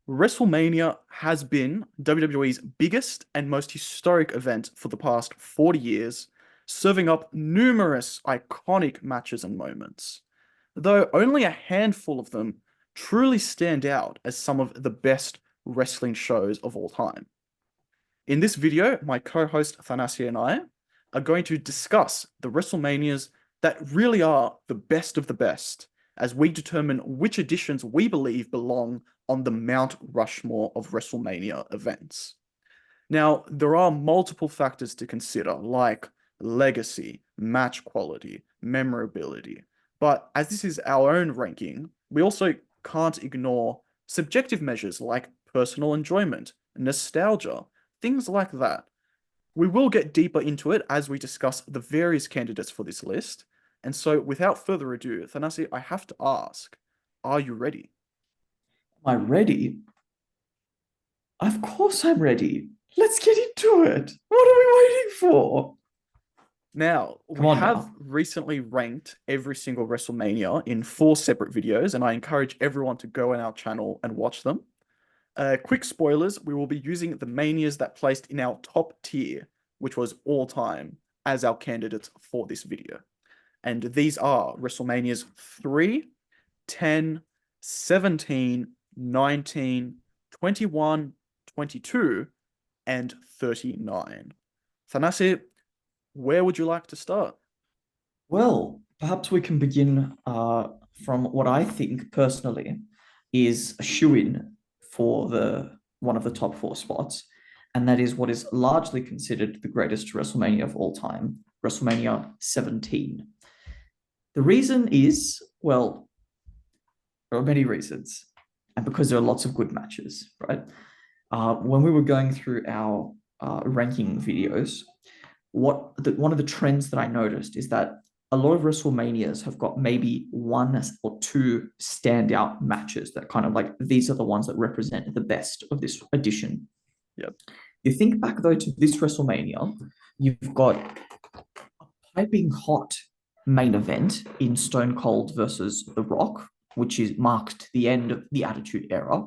WrestleMania has been WWE's biggest and most historic event for the past 40 years, serving up numerous iconic matches and moments, though only a handful of them truly stand out as some of the best wrestling shows of all time. In this video, my co-host Thanasi and I are going to discuss the WrestleManias that really are the best of the best, as we determine which editions we believe belong on the Mount Rushmore of WrestleMania events. Now, there are multiple factors to consider, like legacy, match quality, memorability. But as this is our own ranking, we also can't ignore subjective measures like personal enjoyment, nostalgia, things like that. We will get deeper into it as we discuss the various candidates for this list. And so, without further ado, Thanasi, I have to ask, are you ready? Am I ready? Of course I'm ready. Let's get into it. What are we waiting for? Now, Come we on have now. recently ranked every single WrestleMania in 4 separate videos, and I encourage everyone to go on our channel and watch them. Quick spoilers, we will be using the manias that placed in our top tier, which was all time, as our candidates for this video. And these are WrestleManias 3, 10, 17, 19, 21, 22, and 39. Thanasi, where would you like to start? Well, perhaps we can begin from what I think personally is a shoe-in for the one of the top four spots, and that is what is largely considered the greatest WrestleMania of all time, WrestleMania 17. The reason is, well, there are many reasons, and because there are lots of good matches, right? When we were going through our ranking videos, one of the trends that I noticed is that a lot of WrestleManias have got maybe one or two standout matches that kind of like these are the ones that represent the best of this edition. Yep. You think back though to this WrestleMania, you've got a piping hot main event in Stone Cold versus The Rock, which is marked the end of the Attitude Era.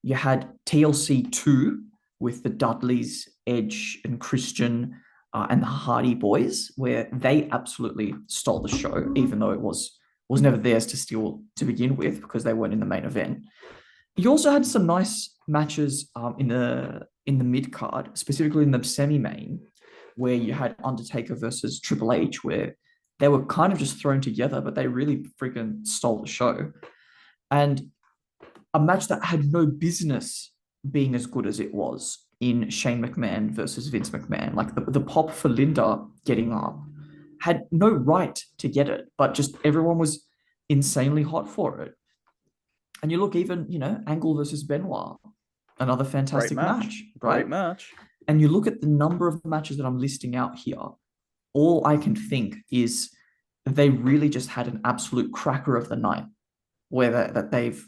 You had TLC 2 with the Dudleys, Edge, and Christian, and the Hardy Boys, where they absolutely stole the show, even though it was never theirs to steal to begin with because they weren't in the main event. You also had some nice matches in the mid card, specifically in the semi main, where you had Undertaker versus Triple H, where they were kind of just thrown together, but they really freaking stole the show. And a match that had no business being as good as it was in Shane McMahon versus Vince McMahon. Like the pop for Linda getting up had no right to get it, but just everyone was insanely hot for it. And you look even, Angle versus Benoit, another Great fantastic match, match. Great right? match. And you look at the number of matches that I'm listing out here, all I can think is they really just had an absolute cracker of the night where that they've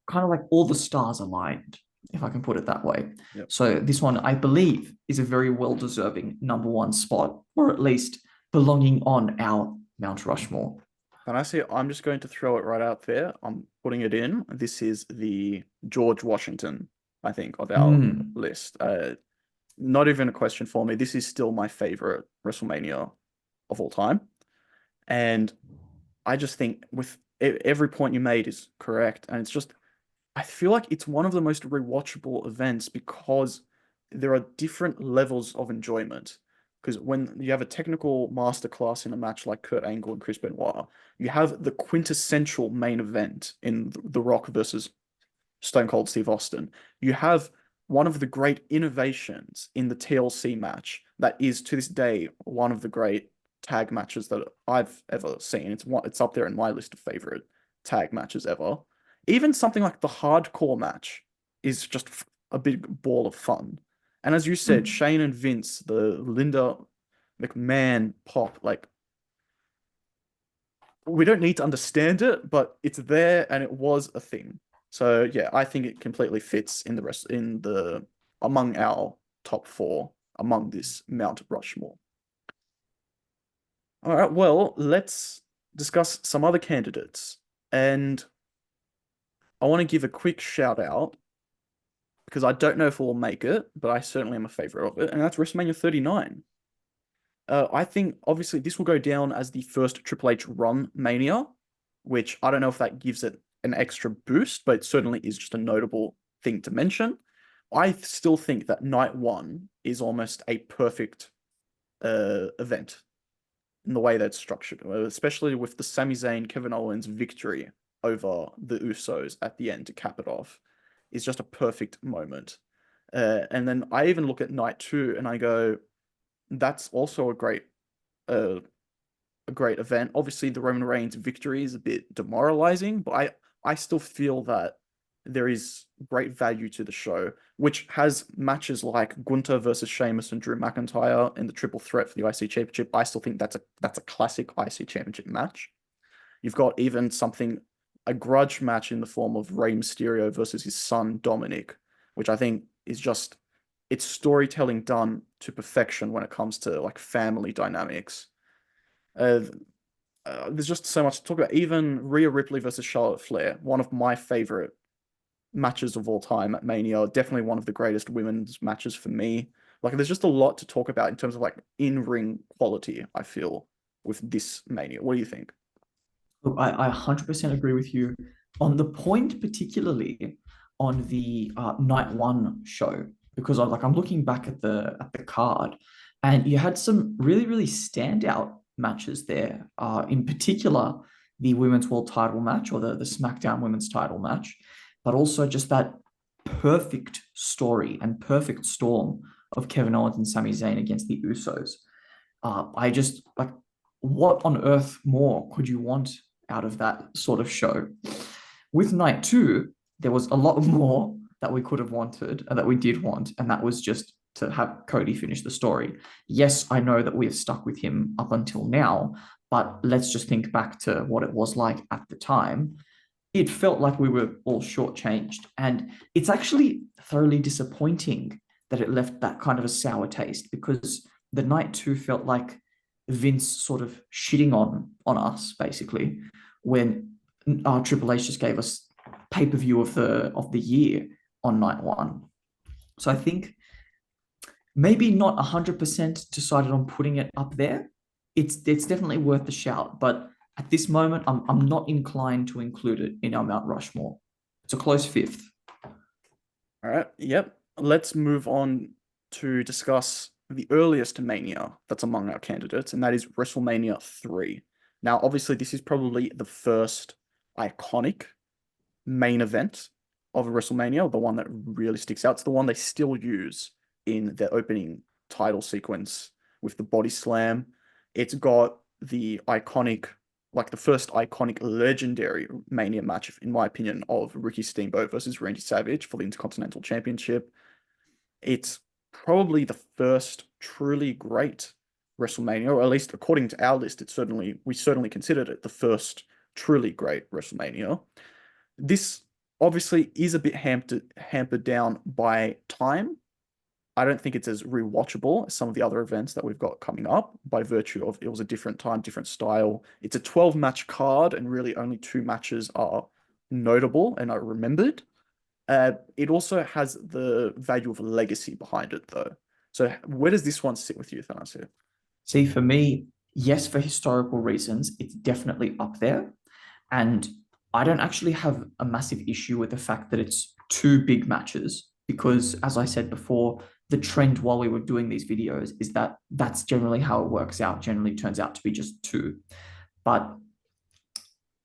kind of like all the stars aligned, if I can put it that way. Yep. So this one, I believe, is a very well deserving number one spot, or at least belonging on our Mount Rushmore. Thanasi, I'm just going to throw it right out there. I'm putting it in. This is the George Washington, I think, of our Mm. list. Not even a question for me. This is still my favorite WrestleMania of all time. And I just think with every point you made is correct. And it's just, I feel like it's one of the most rewatchable events because there are different levels of enjoyment. Because when you have a technical masterclass in a match like Kurt Angle and Chris Benoit, you have the quintessential main event in The Rock versus Stone Cold Steve Austin. You have one of the great innovations in the TLC match that is to this day one of the great tag matches that I've ever seen. It's up there in my list of favorite tag matches ever. Even something like the hardcore match is just a big ball of fun. And as you said, Mm. Shane and Vince, the Linda McMahon pop, like we don't need to understand it, but it's there and it was a thing. So yeah, I think it completely fits in the rest in the among our top four among this Mount Rushmore. All right, well, let's discuss some other candidates. And I want to give a quick shout out because I don't know if we'll make it, but I certainly am a favorite of it, and that's WrestleMania 39. I think obviously this will go down as the first Triple H run Mania, which I don't know if that gives it an extra boost, but it certainly is just a notable thing to mention. I still think that night one is almost a perfect event in the way that's structured, especially with the Sami Zayn Kevin Owens victory over the Usos at the end to cap it off, is just a perfect moment. And then I even look at night two and I go, that's also uh, a great event. Obviously, the Roman Reigns victory is a bit demoralizing, but I still feel that there is great value to the show, which has matches like Gunther versus Sheamus and Drew McIntyre in the triple threat for the IC Championship. I still think that's a classic IC Championship match. You've got even something a grudge match in the form of Rey Mysterio versus his son Dominic, which I think is just it's storytelling done to perfection when it comes to like family dynamics. Uh, there's just so much to talk about. Even Rhea Ripley versus Charlotte Flair, one of my favorite matches of all time at Mania, definitely one of the greatest women's matches for me. Like, there's just a lot to talk about in terms of like in-ring quality, I feel, with this Mania. What do you think? Look, I 100% agree with you on the point, particularly on the night one show, because I'm looking back at the card, and you had some really standout matches there. In particular, the women's world title match or the SmackDown women's title match, but also just that perfect story and perfect storm of Kevin Owens and Sami Zayn against the Usos. I just like, what on earth more could you want out of that sort of show? With night two, there was a lot more that we could have wanted and that we did want, and that was just to have Cody finish the story. Yes, I know that we have stuck with him up until now, but let's just think back to what it was like at the time. It felt like we were all shortchanged, and it's actually thoroughly disappointing that it left that kind of a sour taste, because the night two felt like Vince sort of shitting on us basically when Triple H just gave us pay-per-view of the year on night one. So I think maybe not 100% decided on putting it up there. It's definitely worth the shout, but at this moment, I'm not inclined to include it in our Mount Rushmore. It's a close fifth. All right. Yep. Let's move on to discuss the earliest Mania that's among our candidates, and that is WrestleMania 3. Now, obviously, this is probably the first iconic main event of a WrestleMania, the one that really sticks out. It's the one they still use in their opening title sequence with the body slam. It's got the iconic, like the first iconic legendary Mania match, in my opinion, of Ricky Steamboat versus Randy Savage for the Intercontinental Championship. It's probably the first truly great WrestleMania, or at least according to our list, we certainly considered it the first truly great WrestleMania. This obviously is a bit hampered down by time. I don't think it's as rewatchable as some of the other events that we've got coming up by virtue of it was a different time, different style. It's a 12 match card, and really only two matches are notable and are remembered. It also has the value of legacy behind it, though. So, where does this one sit with you, Thanasio? See, for me, yes, for historical reasons, it's definitely up there. And I don't actually have a massive issue with the fact that it's two big matches, because, as I said before, the trend while we were doing these videos is that that's generally how it works out, generally turns out to be just two. But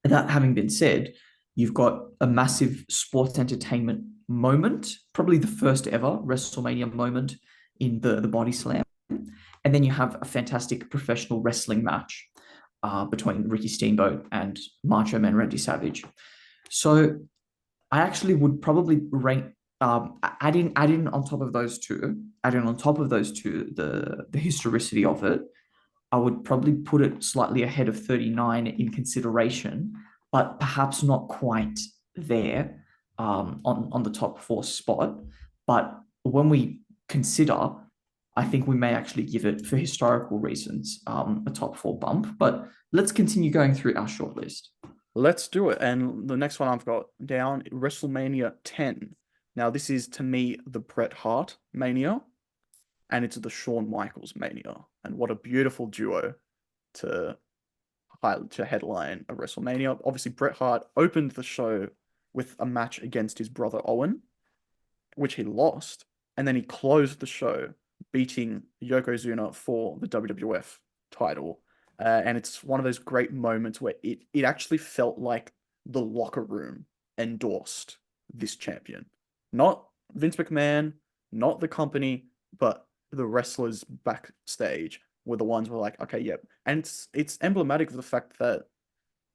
that having been said, you've got a massive sports entertainment moment, probably the first ever WrestleMania moment in the body slam. And then you have a fantastic professional wrestling match between Ricky Steamboat and Macho Man Randy Savage. So I actually would probably rank add in on top of those two, the historicity of it. I would probably put it slightly ahead of 39 in consideration, but perhaps not quite there on the top four spot. But when we consider, I think we may actually give it, for historical reasons, a top four bump. But let's continue going through our shortlist. Let's do it. And the next one I've got down, WrestleMania 10. Now, this is to me the Bret Hart Mania, and it's the Shawn Michaels Mania. And what a beautiful duo to to headline a WrestleMania. Obviously, Bret Hart opened the show with a match against his brother Owen, which he lost, and then he closed the show beating Yokozuna for the WWF title. And it's one of those great moments where it actually felt like the locker room endorsed this champion. Not Vince McMahon, not the company, but the wrestlers backstage were the ones who were like, okay, yep. And it's emblematic of the fact that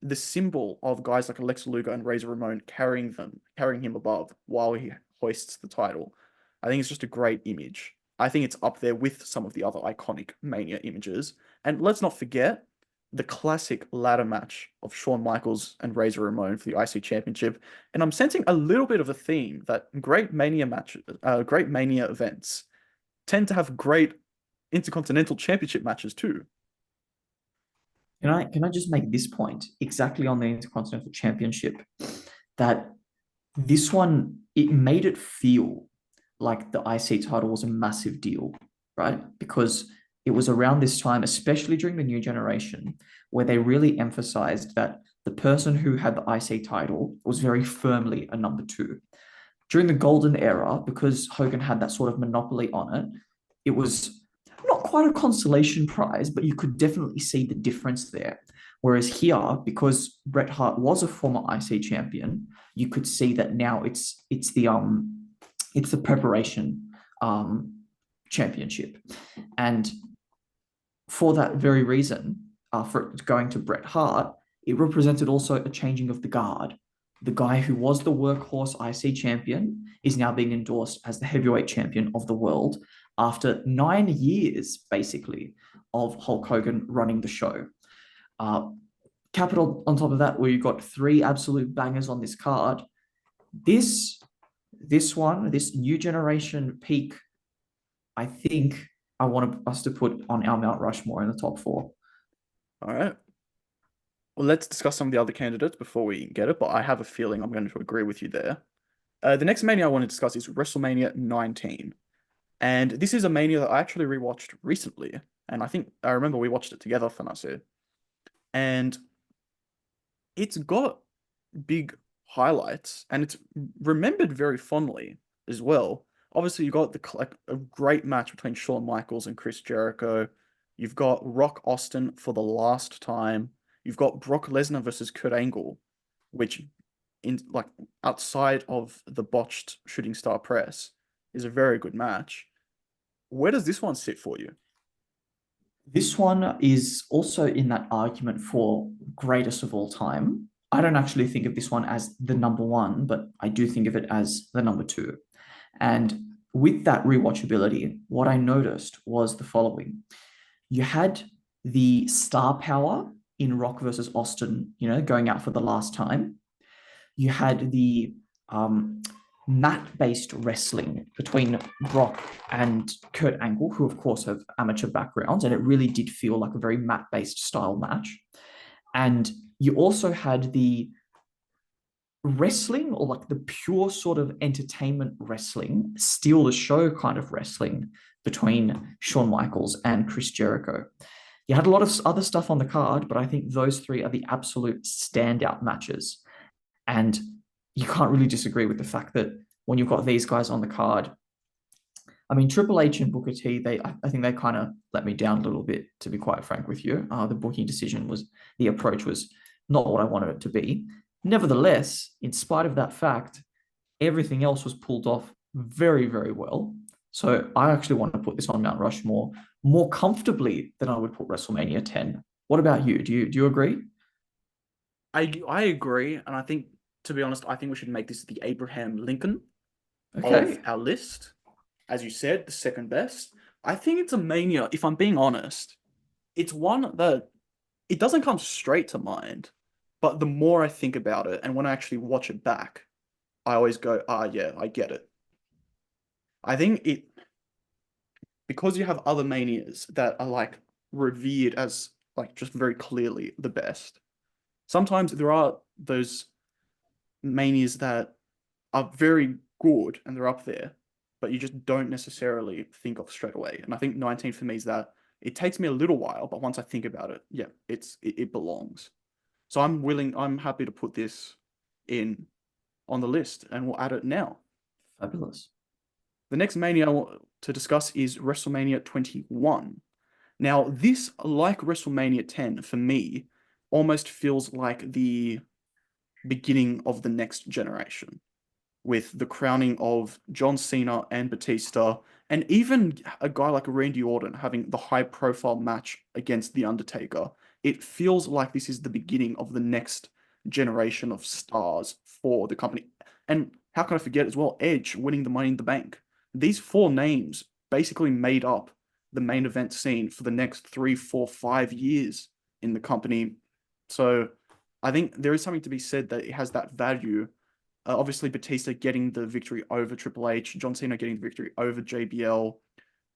the symbol of guys like Alexa Luger and Razor Ramon carrying him above while he hoists the title. I think it's just a great image. I think it's up there with some of the other iconic Mania images. And let's not forget the classic ladder match of Shawn Michaels and Razor Ramon for the IC Championship. And I'm sensing a little bit of a theme that great Mania events tend to have great Intercontinental Championship matches too. Can I just make this point exactly on the Intercontinental Championship that this one it made it feel like the IC title was a massive deal, right? Because it was around this time, especially during the new generation, where they really emphasized that the person who had the IC title was very firmly a number two. During the golden era, because Hogan had that sort of monopoly on it, it was not quite a consolation prize, but you could definitely see the difference there. Whereas here, because Bret Hart was a former IC champion, you could see that now it's the preparation championship, and for that very reason, for going to Bret Hart, it represented also a changing of the guard. The guy who was the workhorse IC champion is now being endorsed as the heavyweight champion of the world after 9 years, basically, of Hulk Hogan running the show. Uh, Capital on top of that, where you've got three absolute bangers on this card. This this new generation peak, I think I want us to put on our Mount Rushmore in the top four. All right. Well, let's discuss some of the other candidates before we get it, but I have a feeling I'm going to agree with you there. The next Mania I want to discuss is WrestleMania 19. And this is a Mania that I actually rewatched recently. And I think I remember we watched it together, Thanasi. And it's got big highlights and it's remembered very fondly as well. Obviously, you got like a great match between Shawn Michaels and Chris Jericho. You've got Rock Austin for the last time. You've got Brock Lesnar versus Kurt Angle, which in like outside of the botched shooting star press is a very good match. Where does this one sit for you? This one is also in that argument for greatest of all time. I don't actually think of this one as the number one, but I do think of it as the number two. And with that rewatchability, what I noticed was the following. You had the star power in Rock versus Austin, going out for the last time. You had the mat-based wrestling between Brock and Kurt Angle, who of course have amateur backgrounds, and it really did feel like a very mat-based style match. And you also had the wrestling, or like the pure sort of entertainment wrestling, steal the show kind of wrestling between Shawn Michaels and Chris Jericho. You had a lot of other stuff on the card, but I think those three are the absolute standout matches. And you can't really disagree with the fact that when you've got these guys on the card, I mean, Triple H and Booker T, I think they kind of let me down a little bit, to be quite frank with you. The booking decision the approach was not what I wanted it to be. Nevertheless, in spite of that fact, everything else was pulled off very, very well. So I actually want to put this on Mount Rushmore more comfortably than I would put WrestleMania 10. What about you? Do you agree? I agree, and I think to be honest, I think we should make this the Abraham Lincoln of Okay. our list. As you said, the second best. I think it's a Mania, if I'm being honest. It's one that it doesn't come straight to mind, but the more I think about it, and when I actually watch it back, I always go, ah, yeah, I get it. I think it because you have other manias that are revered as like just very clearly the best. Sometimes there are those manias that are very good and they're up there, but you just don't necessarily think of straight away. And I think 19 for me is that it takes me a little while, but once I think about it, yeah, it belongs. So I'm happy to put this in on the list and we'll add it now. Fabulous. The next mania I want to discuss is WrestleMania 21. Now, this, like WrestleMania 10, for me, almost feels like the beginning of the next generation, with the crowning of John Cena and Batista, and even a guy like Randy Orton having the high profile match against The Undertaker. It feels like this is the beginning of the next generation of stars for the company. And how can I forget as well, Edge winning the Money in the Bank. These four names basically made up the main event scene for the next 3, 4, 5 years in the company. So I think there is something to be said that it has that value. Obviously, Batista getting the victory over Triple H, John Cena getting the victory over JBL,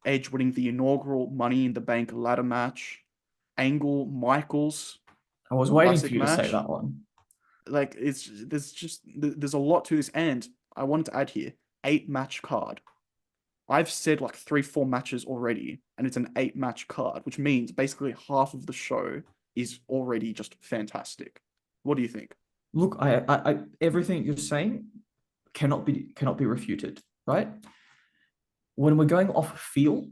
Edge winning the inaugural Money in the Bank ladder match, Angle Michaels I was waiting for classic you to say match. that one. Like there's a lot to this, and I wanted to add here 8 match card. I've said like 3, 4 matches already, and it's an 8 match card, which means basically half of the show is already just fantastic. What do you think? Look, everything you're saying cannot be refuted, right? When we're going off feel,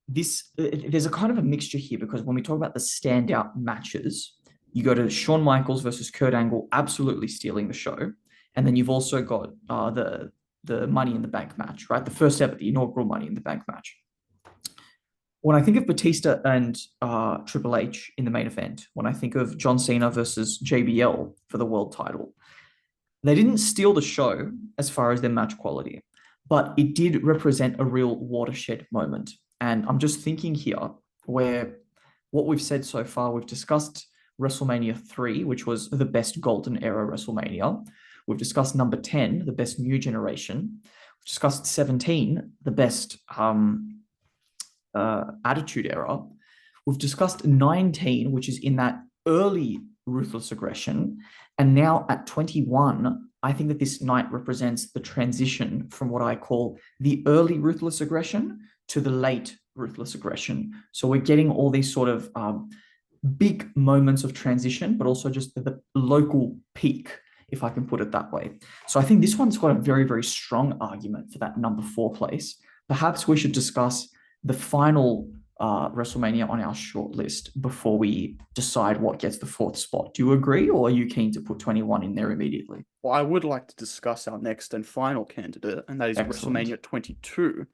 there's a kind of a mixture here because when we talk about the standout matches, you go to Shawn Michaels versus Kurt Angle, absolutely stealing the show, and then you've also got the Money in the Bank match, right? The first ever, the inaugural Money in the Bank match. When I think of Batista and Triple H in the main event, when I think of John Cena versus JBL for the world title, they didn't steal the show as far as their match quality, but it did represent a real watershed moment. And I'm just thinking here where what we've said so far, we've discussed WrestleMania 3, which was the best golden era WrestleMania. We've discussed number 10, the best new generation. We've discussed 17, the best Attitude Era. We've discussed 19, which is in that early Ruthless Aggression. And now at 21, I think that this night represents the transition from what I call the early Ruthless Aggression to the late Ruthless Aggression. So we're getting all these sort of big moments of transition, but also just the local peak, if I can put it that way. So I think this one's got a very, very strong argument for that number 4 place. Perhaps we should discuss the final WrestleMania on our short list before we decide what gets the 4th spot. Do you agree, or are you keen to put 21 in there immediately? Well, I would like to discuss our next and final candidate, and that is Excellent. WrestleMania 22.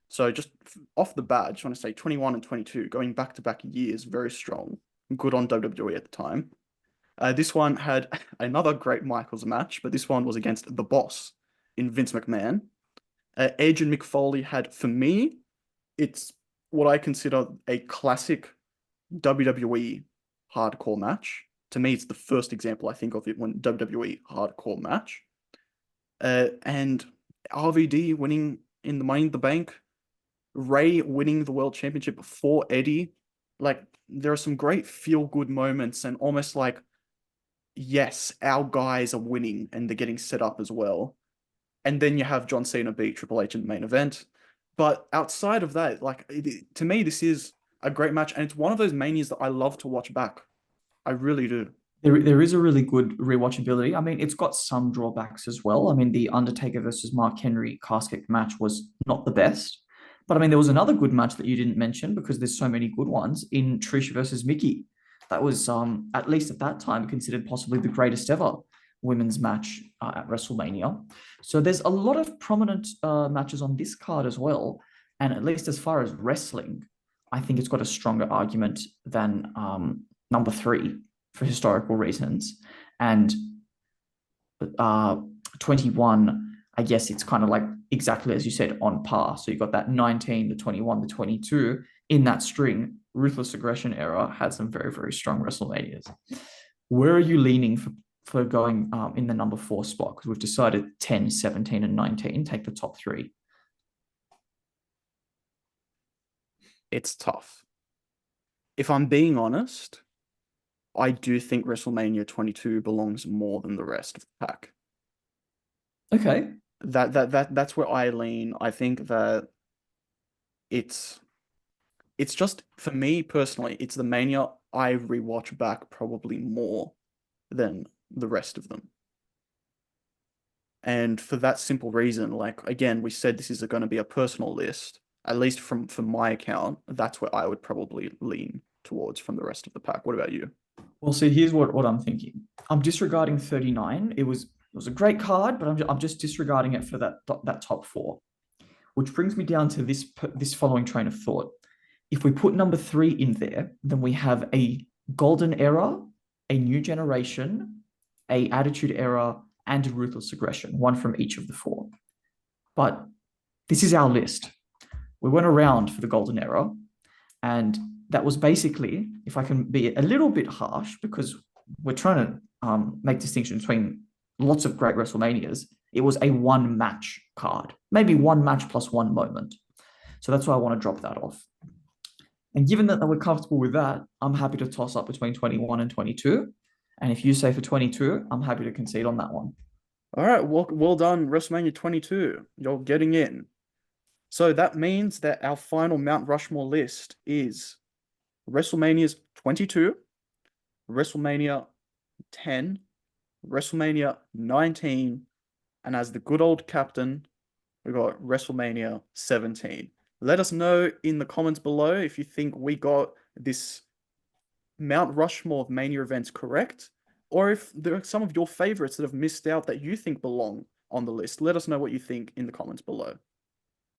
So just off the bat, I just want to say 21 and 22, going back-to-back years, very strong. Good on WWE at the time. This one had another great Michaels match, but this one was against the Boss in Vince McMahon. Edge and Mick Foley had, for me, it's what I consider a classic WWE hardcore match. To me, it's the first example I think of it when WWE hardcore match. And RVD winning in the Money in the Bank, Ray winning the World Championship for Eddie. Like, there are some great feel-good moments and almost like, yes, our guys are winning and they're getting set up as well. And then you have John Cena beat Triple H in the main event. But outside of that, like, to me, this is a great match, and it's one of those manias that I love to watch back. I really do. There is a really good rewatchability. I mean, it's got some drawbacks as well. I mean, the Undertaker versus Mark Henry casket match was not the best. But I mean, there was another good match that you didn't mention because there's so many good ones in Trish versus Mickey. That was, at least at that time, considered possibly the greatest ever women's match at WrestleMania. So there's a lot of prominent matches on this card as well. And at least as far as wrestling, I think it's got a stronger argument than number 3 for historical reasons. And 21, I guess it's kind of like exactly as you said, on par. So you've got that 19, the 21, the 22 in that string. Ruthless Aggression era had some very, very strong WrestleManias. Where are you leaning for going in the number 4 spot? Because we've decided 10, 17, and 19. Take the top 3. It's tough. If I'm being honest, I do think WrestleMania 22 belongs more than the rest of the pack. Okay. That's where I lean. I think that it's it's just for me personally, it's the Mania I rewatch back probably more than the rest of them. And for that simple reason, like again, we said this is going to be a personal list. At least from my account, that's where I would probably lean towards from the rest of the pack. What about you? Well, see, here's what I'm thinking. I'm disregarding 39. It was a great card, but I'm just disregarding it for that top four, which brings me down to this following train of thought. If we put number three in there, then we have a golden era, a new generation, a attitude era, and a ruthless aggression, one from each of the four. But this is our list. We went around for the golden era, and that was basically, if I can be a little bit harsh, because we're trying to make distinction between lots of great WrestleManias, it was a one match card, maybe one match plus one moment. So that's why I want to drop that off. And given that we're comfortable with that, I'm happy to toss up between 21 and 22. And if you say for 22, I'm happy to concede on that one. All right, well done, WrestleMania 22. You're getting in. So that means that our final Mount Rushmore list is WrestleMania's 22, WrestleMania 10, WrestleMania 19, and as the good old captain, we got WrestleMania 17. Let us know in the comments below if you think we got this Mount Rushmore of Mania events correct, or if there are some of your favorites that have missed out that you think belong on the list. Let us know what you think in the comments below.